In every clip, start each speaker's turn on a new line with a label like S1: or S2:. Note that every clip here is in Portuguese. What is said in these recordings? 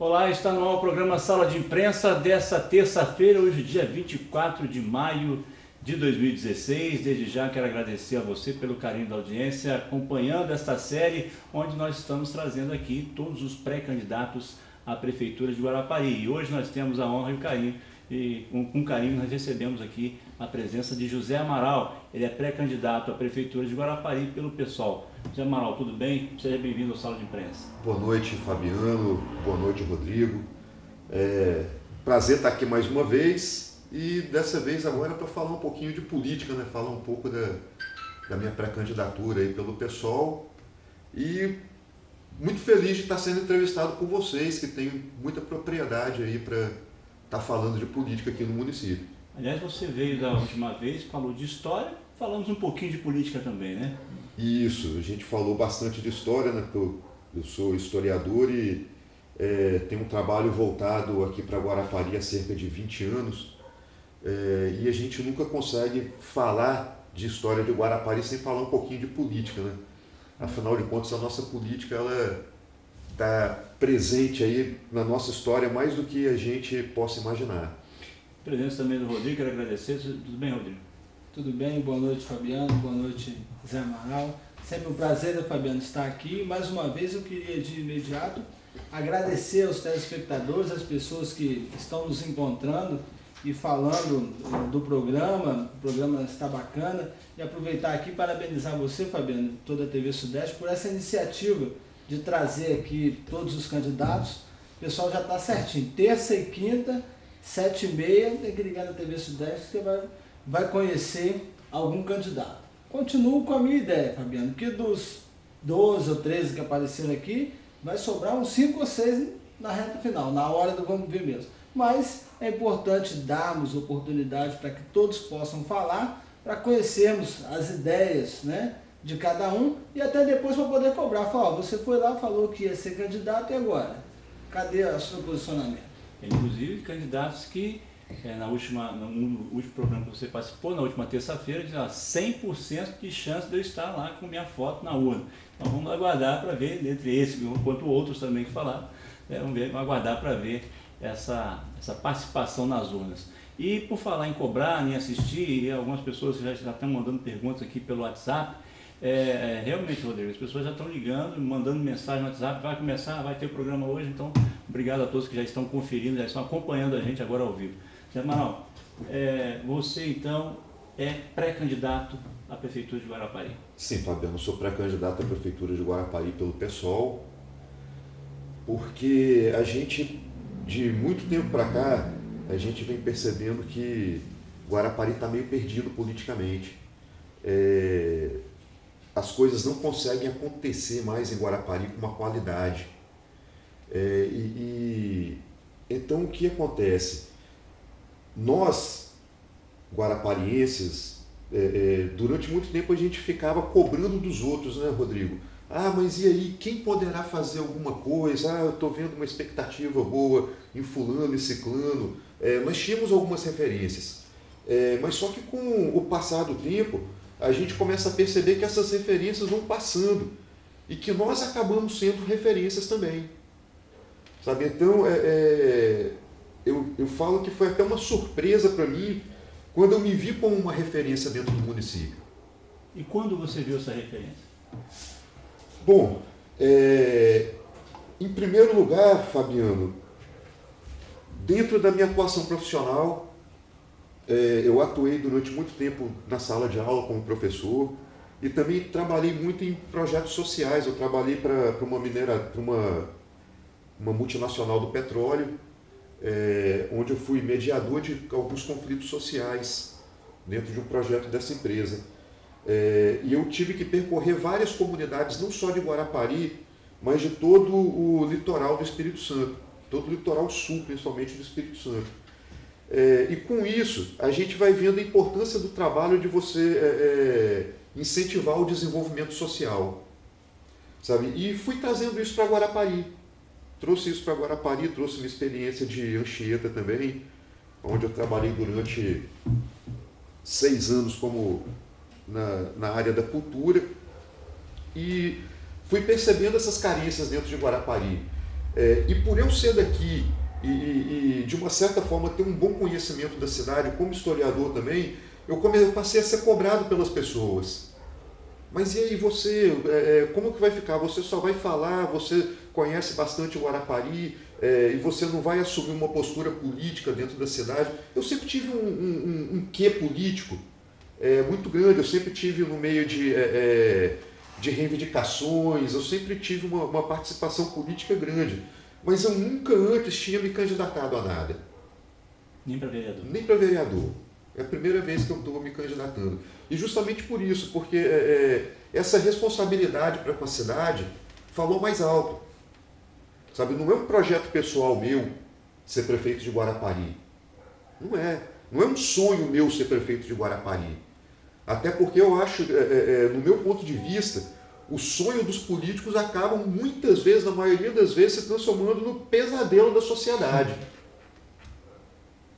S1: Olá, está no ar o programa Sala de Imprensa dessa terça-feira, hoje dia 24 de maio de 2016. Desde já quero agradecer a você pelo carinho da audiência, acompanhando esta série onde nós estamos trazendo aqui todos os pré-candidatos à Prefeitura de Guarapari. E hoje nós temos a honra e o carinho, e com carinho nós recebemos aqui a presença de José Amaral. Ele é pré-candidato à Prefeitura de Guarapari pelo PSOL. José Amaral, tudo bem? Seja bem-vindo ao Sala de Imprensa.
S2: Boa noite, Fabiano. Boa noite, Rodrigo. Prazer estar aqui mais uma vez e dessa vez agora para falar um pouquinho de política, né? Falar um pouco da minha pré-candidatura aí pelo PSOL e muito feliz de estar sendo entrevistado por vocês, que têm muita propriedade aí para estar falando de política aqui no município.
S1: Aliás, você veio da última vez, falou de história, falamos um pouquinho de política também, né?
S2: Isso, a gente falou bastante de história, né? Eu sou historiador e tenho um trabalho voltado aqui para Guarapari há cerca de 20 anos e a gente nunca consegue falar de história de Guarapari sem falar um pouquinho de política, né? Afinal de contas, a nossa política ela está presente aí na nossa história mais do que a gente possa imaginar.
S1: Presença também do Rodrigo, quero agradecer. Tudo bem, Rodrigo?
S3: Tudo bem, boa noite, Fabiano, boa noite, Zé Amaral. Sempre um prazer, Fabiano, estar aqui. Mais uma vez eu queria de imediato agradecer aos telespectadores, às pessoas que estão nos encontrando e falando do programa. O programa está bacana. E aproveitar aqui e parabenizar você, Fabiano, toda a TV Sudeste, por essa iniciativa de trazer aqui todos os candidatos. O pessoal já está certinho, terça e quinta, 7h30, tem que ligar na TV Sudeste que você vai conhecer algum candidato. Continuo com a minha ideia, Fabiano, que dos 12 ou 13 que apareceram aqui, vai sobrar uns 5 ou 6 na reta final, na hora do vamos ver mesmo. Mas é importante darmos oportunidade para que todos possam falar, para conhecermos as ideias, né, de cada um e até depois para poder cobrar. Falar, você foi lá, falou que ia ser candidato e agora? Cadê o seu posicionamento?
S1: Inclusive candidatos que no último programa que você participou, na última terça-feira, dizia 100% de chance de eu estar lá com minha foto na urna. Então vamos aguardar para ver, entre esses quanto outros também que falaram, vamos aguardar para ver essa participação nas urnas. E por falar em cobrar, em assistir, e algumas pessoas já estão mandando perguntas aqui pelo WhatsApp, realmente, Rodrigo, as pessoas já estão ligando, mandando mensagem no WhatsApp, vai ter o programa hoje, então obrigado a todos que já estão conferindo, já estão acompanhando a gente agora ao vivo. Zé Amaral, você então é pré-candidato à Prefeitura de Guarapari?
S2: Sim, Fabiano, eu sou pré-candidato à Prefeitura de Guarapari pelo PSOL, porque a gente, de muito tempo para cá, a gente vem percebendo que Guarapari está meio perdido politicamente. As coisas não conseguem acontecer mais em Guarapari com uma qualidade. Então o que acontece? Nós, guaraparienses, durante muito tempo a gente ficava cobrando dos outros, né, Rodrigo? Ah, mas e aí, quem poderá fazer alguma coisa? Ah, eu estou vendo uma expectativa boa em fulano e ciclano. Nós tínhamos algumas referências. Mas só que com o passar do tempo, a gente começa a perceber que essas referências vão passando e que nós acabamos sendo referências também. Sabe? Então, eu falo que foi até uma surpresa para mim quando eu me vi como uma referência dentro do município.
S1: E quando você viu essa referência?
S2: Bom, em primeiro lugar, Fabiano, dentro da minha atuação profissional, eu atuei durante muito tempo na sala de aula como professor e também trabalhei muito em projetos sociais. Eu trabalhei para uma multinacional do petróleo, onde eu fui mediador de alguns conflitos sociais dentro de um projeto dessa empresa. E eu tive que percorrer várias comunidades, não só de Guarapari, mas de todo o litoral do Espírito Santo, todo o litoral sul, principalmente do Espírito Santo. E com isso, a gente vai vendo a importância do trabalho de você incentivar o desenvolvimento social, sabe? E fui trazendo isso para Guarapari. Trouxe isso para Guarapari, trouxe uma experiência de Anchieta também, onde eu trabalhei durante 6 anos na área da cultura e fui percebendo essas carências dentro de Guarapari. E por eu ser daqui e de uma certa forma ter um bom conhecimento da cidade, como historiador também, eu passei a ser cobrado pelas pessoas. Mas e aí você, como que vai ficar? Você só vai falar, você conhece bastante o Guarapari, e você não vai assumir uma postura política dentro da cidade. Eu sempre tive um quê político muito grande, eu sempre tive no meio de reivindicações, eu sempre tive uma participação política grande. Mas eu nunca antes tinha me candidatado a nada.
S1: Nem para vereador?
S2: Nem para vereador. É a primeira vez que eu estou me candidatando. E justamente por isso, porque essa responsabilidade para com a cidade falou mais alto. Sabe, não é um projeto pessoal meu ser prefeito de Guarapari. Não é. Não é um sonho meu ser prefeito de Guarapari. Até porque eu acho, no meu ponto de vista, o sonho dos políticos acaba muitas vezes, na maioria das vezes, se transformando no pesadelo da sociedade.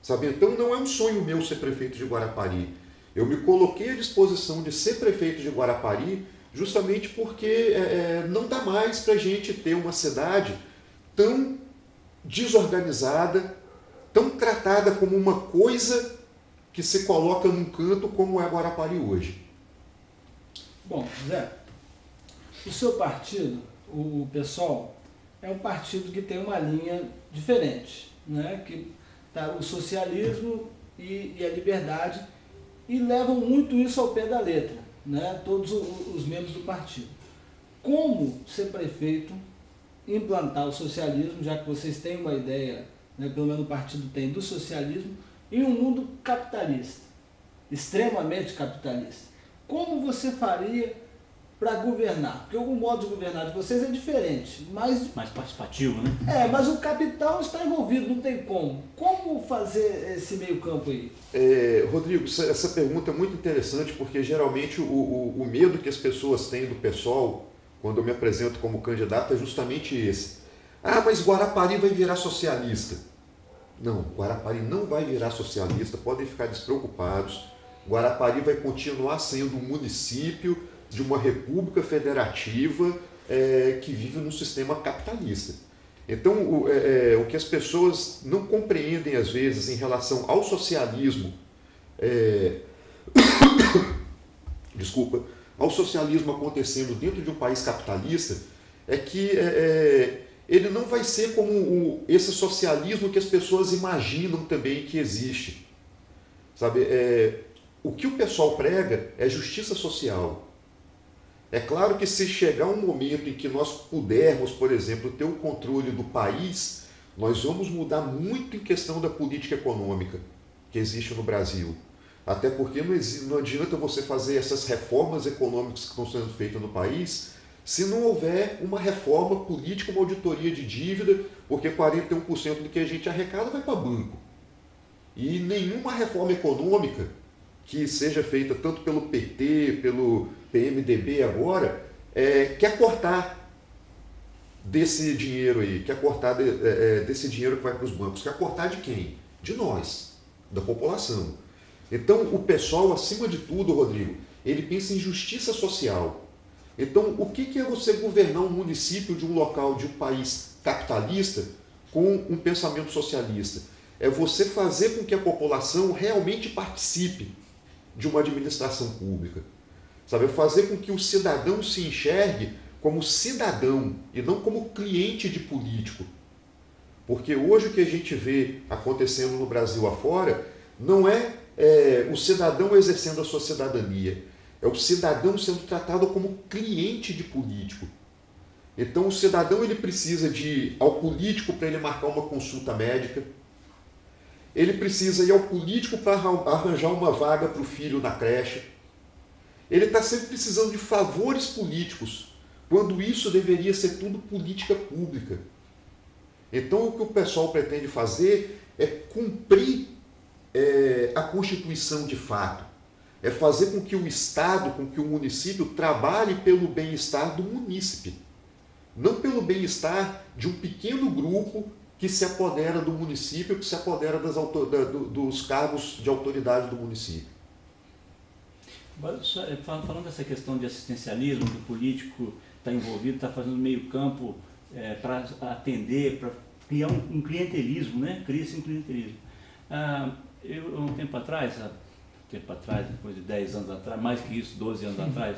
S2: Sabe? Então não é um sonho meu ser prefeito de Guarapari. Eu me coloquei à disposição de ser prefeito de Guarapari justamente porque não dá mais para a gente ter uma cidade tão desorganizada, tão tratada como uma coisa que se coloca num canto como é Guarapari hoje.
S3: Bom, Zé, o seu partido, o PSOL, é um partido que tem uma linha diferente, né? Que tá o socialismo e a liberdade, e levam muito isso ao pé da letra, né? Todos os membros do partido. Como ser prefeito, implantar o socialismo, já que vocês têm uma ideia, né, pelo menos o partido tem, do socialismo, em um mundo capitalista, extremamente capitalista? Como você faria para governar? Porque o modo de governar de vocês é diferente, mas...
S1: mais participativo, né?
S3: mas o capital está envolvido, não tem como. Como fazer esse meio campo aí?
S2: Rodrigo, essa pergunta é muito interessante, porque geralmente o medo que as pessoas têm do PSOL, quando eu me apresento como candidato, é justamente esse. Ah, mas Guarapari vai virar socialista. Não, Guarapari não vai virar socialista, podem ficar despreocupados. Guarapari vai continuar sendo um município de uma república federativa que vive num sistema capitalista. Então, o que as pessoas não compreendem às vezes em relação ao socialismo, desculpa, ao socialismo acontecendo dentro de um país capitalista, é que ele não vai ser como esse socialismo que as pessoas imaginam também que existe. Sabe? O que o pessoal prega é justiça social. É claro que se chegar um momento em que nós pudermos, por exemplo, ter o controle do país, nós vamos mudar muito em questão da política econômica que existe no Brasil. Até porque não adianta você fazer essas reformas econômicas que estão sendo feitas no país se não houver uma reforma política, uma auditoria de dívida, porque 41% do que a gente arrecada vai para banco. E nenhuma reforma econômica que seja feita tanto pelo PT, pelo PMDB agora, quer cortar desse dinheiro aí, quer cortar desse dinheiro que vai para os bancos. Quer cortar de quem? De nós, da população. Então, o pessoal, acima de tudo, Rodrigo, ele pensa em justiça social. Então, o que é você governar um município de um local, de um país capitalista com um pensamento socialista? É você fazer com que a população realmente participe de uma administração pública. Sabe? É fazer com que o cidadão se enxergue como cidadão e não como cliente de político. Porque hoje o que a gente vê acontecendo no Brasil afora não é o cidadão exercendo a sua cidadania, é o cidadão sendo tratado como cliente de político. Então o cidadão ele precisa de ir ao político para ele marcar uma consulta médica, ele precisa ir ao político para arranjar uma vaga para o filho na creche, ele está sempre precisando de favores políticos, quando isso deveria ser tudo política pública. Então o que o pessoal pretende fazer é cumprir a Constituição de fato, é fazer com que o Estado, com que o município trabalhe pelo bem-estar do munícipe, não pelo bem-estar de um pequeno grupo que se apodera do município, que se apodera dos cargos de autoridade do município.
S1: Agora, falando dessa questão de assistencialismo, do político está envolvido, está fazendo meio campo para atender, para criar um clientelismo, né? Cria-se um clientelismo. Eu, um tempo atrás, depois de 10 anos atrás, mais que isso, 12 anos atrás,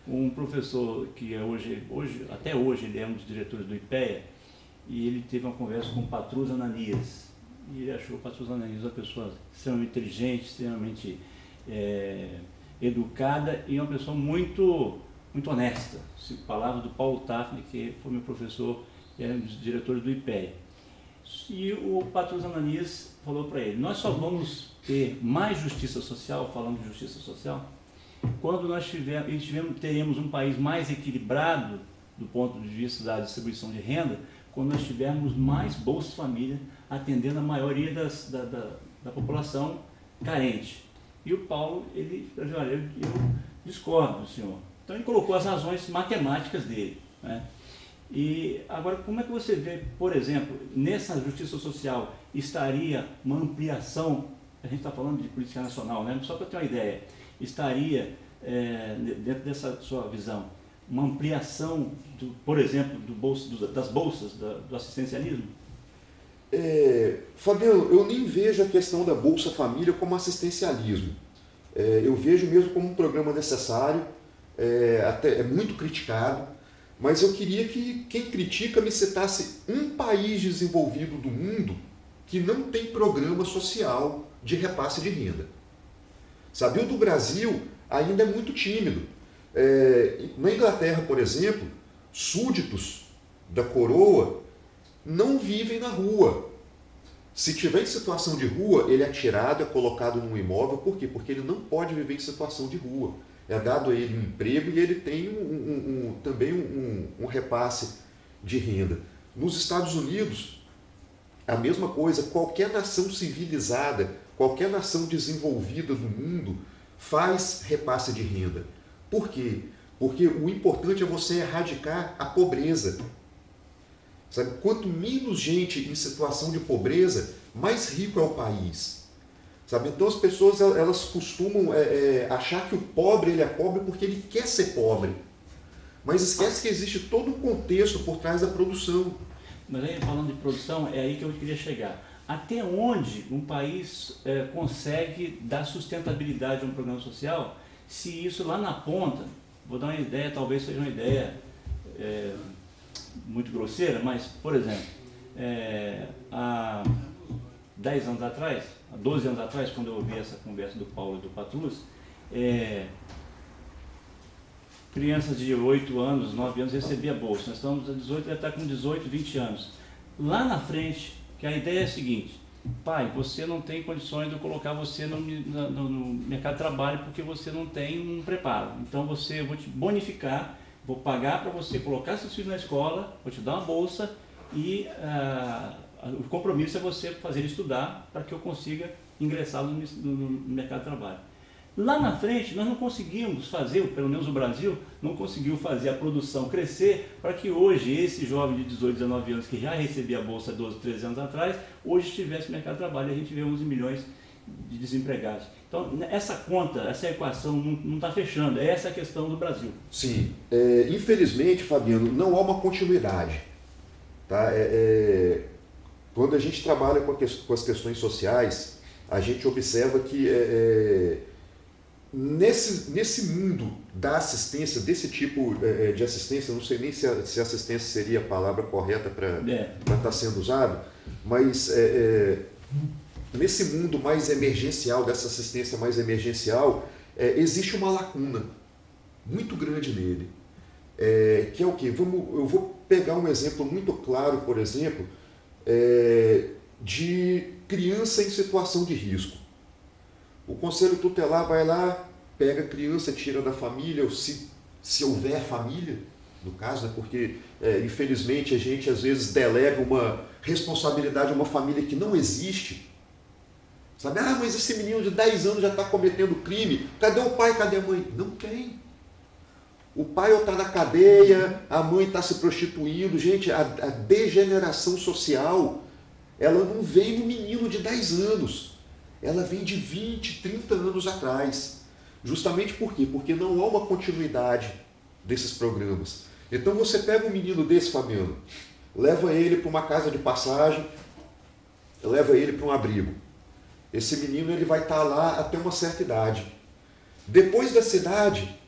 S1: um professor que até hoje ele é um dos diretores do IPEA, e ele teve uma conversa com o Patrus Ananias. E ele achou o Patrus Ananias uma pessoa extremamente inteligente, extremamente educada e uma pessoa muito, muito honesta. Palavra do Paulo Tafni, que foi meu professor e é um dos diretores do IPEA. E o Patrus Ananias falou para ele: nós só vamos ter mais justiça social, falando de justiça social, quando nós teremos um país mais equilibrado do ponto de vista da distribuição de renda, quando nós tivermos mais Bolsa Família atendendo a maioria da população carente. E o Paulo, ele falou: olha, eu discordo do senhor. Então ele colocou as razões matemáticas dele, né? E agora, como é que você vê, por exemplo, nessa justiça social estaria uma ampliação, a gente está falando de política nacional, né? Só para ter uma ideia, estaria, dentro dessa sua visão, uma ampliação, por exemplo, das bolsas, do assistencialismo?
S2: Fabiano, eu nem vejo a questão da Bolsa Família como assistencialismo. Eu vejo mesmo como um programa necessário, até é muito criticado, mas eu queria que quem critica me citasse um país desenvolvido do mundo que não tem programa social de repasse de renda. Sabe, o do Brasil ainda é muito tímido. Na Inglaterra, por exemplo, súditos da coroa não vivem na rua. Se tiver em situação de rua, ele é tirado, é colocado num imóvel. Por quê? Porque ele não pode viver em situação de rua. É dado a ele um emprego e ele tem também um repasse de renda. Nos Estados Unidos, a mesma coisa. Qualquer nação civilizada, qualquer nação desenvolvida do mundo faz repasse de renda. Por quê? Porque o importante é você erradicar a pobreza. Sabe? Quanto menos gente em situação de pobreza, mais rico é o país. Sabe? Então as pessoas elas costumam achar que o pobre ele é pobre porque ele quer ser pobre. Mas esquece que existe todo um contexto por trás da produção.
S1: Mas aí, falando de produção, é aí que eu queria chegar. Até onde um país consegue dar sustentabilidade a um programa social, se isso lá na ponta, vou dar uma ideia, talvez seja uma ideia muito grosseira, mas, por exemplo, há 10 anos atrás, há 12 anos atrás, quando eu ouvi essa conversa do Paulo e do Patrus, crianças de 8 anos, 9 anos recebiam bolsa. Nós estamos a 18, já está com 18, 20 anos. Lá na frente, que a ideia é a seguinte: pai, você não tem condições de eu colocar você no mercado de trabalho porque você não tem um preparo. Então eu vou te bonificar, vou pagar para você colocar seus filhos na escola, vou te dar uma bolsa e o compromisso é você fazer ele estudar para que eu consiga ingressá-lo no mercado de trabalho. Lá na frente, nós não conseguimos fazer, pelo menos o Brasil, não conseguiu fazer a produção crescer para que hoje esse jovem de 18, 19 anos que já recebia a bolsa 12, 13 anos atrás, hoje estivesse no mercado de trabalho e a gente vê 11 milhões de desempregados. Então, essa conta, essa equação não está fechando, essa é a questão do Brasil.
S2: Sim, infelizmente, Fabiano, não há uma continuidade. Tá? Quando a gente trabalha com as questões sociais, a gente observa que nesse mundo da assistência, desse tipo de assistência, não sei nem se assistência seria a palavra correta para estar sendo usado, mas nesse mundo mais emergencial, dessa assistência mais emergencial, existe uma lacuna muito grande nele, que é o quê? Eu vou pegar um exemplo muito claro, por exemplo, de criança em situação de risco. O conselho tutelar vai lá, pega a criança, tira da família, ou se houver família, no caso, né, porque infelizmente a gente às vezes delega uma responsabilidade a uma família que não existe. Sabe, mas esse menino de 10 anos já está cometendo crime, cadê o pai, cadê a mãe? Não tem. O pai ou está na cadeia, a mãe está se prostituindo. Gente, a degeneração social, ela não vem no menino de 10 anos. Ela vem de 20, 30 anos atrás. Justamente por quê? Porque não há uma continuidade desses programas. Então você pega um menino desse, Fabiano, leva ele para uma casa de passagem, leva ele para um abrigo. Esse menino ele vai estar lá até uma certa idade. Depois dessa idade,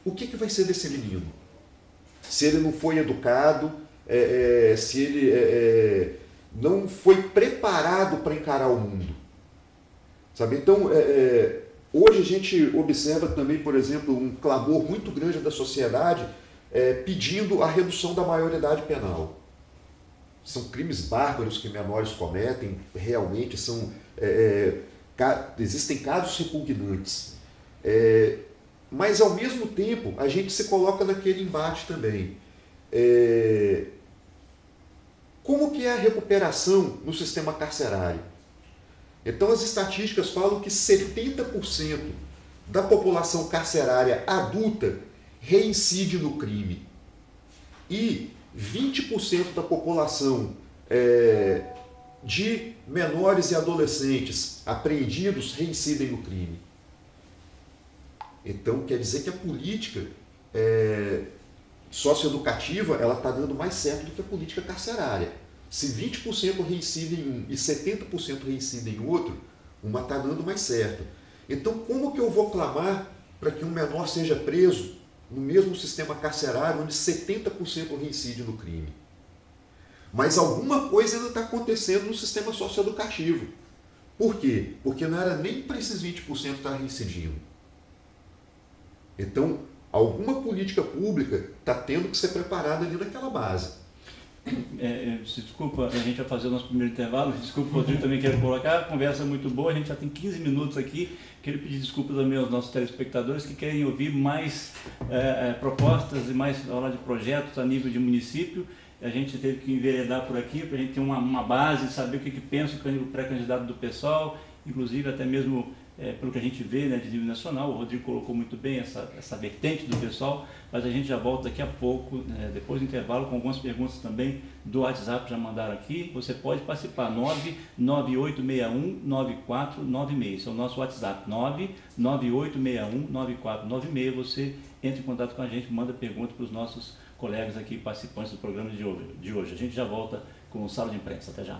S2: o que vai ser desse menino? Se ele não foi educado, se ele não foi preparado para encarar o mundo. Sabe? Então, hoje a gente observa também, por exemplo, um clamor muito grande da sociedade pedindo a redução da maioridade penal. São crimes bárbaros que menores cometem, realmente existem casos repugnantes. Mas, ao mesmo tempo, a gente se coloca naquele embate também. Como que é a recuperação no sistema carcerário? Então, as estatísticas falam que 70% da população carcerária adulta reincide no crime. E 20% da população de menores e adolescentes apreendidos reincidem no crime. Então, quer dizer que a política socioeducativa está dando mais certo do que a política carcerária. Se 20% reincidem em um e 70% reincidem em outro, uma está dando mais certo. Então, como que eu vou clamar para que um menor seja preso no mesmo sistema carcerário onde 70% reincide no crime? Mas alguma coisa ainda está acontecendo no sistema socioeducativo. Por quê? Porque não era nem para esses 20% estar reincidindo. Então, alguma política pública está tendo que ser preparada ali naquela base.
S1: Desculpa, a gente vai fazer o nosso primeiro intervalo. Desculpa, o Rodrigo também quer colocar. A conversa é muito boa, a gente já tem 15 minutos aqui. Quero pedir desculpas também aos nossos telespectadores que querem ouvir mais propostas e mais falar de projetos a nível de município. A gente teve que enveredar por aqui para a gente ter uma base, saber o que pensa o pré-candidato do PSOL, inclusive até mesmo pelo que a gente vê, né, de nível nacional. O Rodrigo colocou muito bem essa vertente do pessoal, mas a gente já volta daqui a pouco, depois do intervalo, com algumas perguntas também do WhatsApp, já mandaram aqui. Você pode participar, 99861-9496, esse é o nosso WhatsApp, 99861-9496. Você entra em contato com a gente, manda pergunta para os nossos colegas aqui, participantes do programa de hoje. A gente já volta com o Sala de Imprensa. Até já.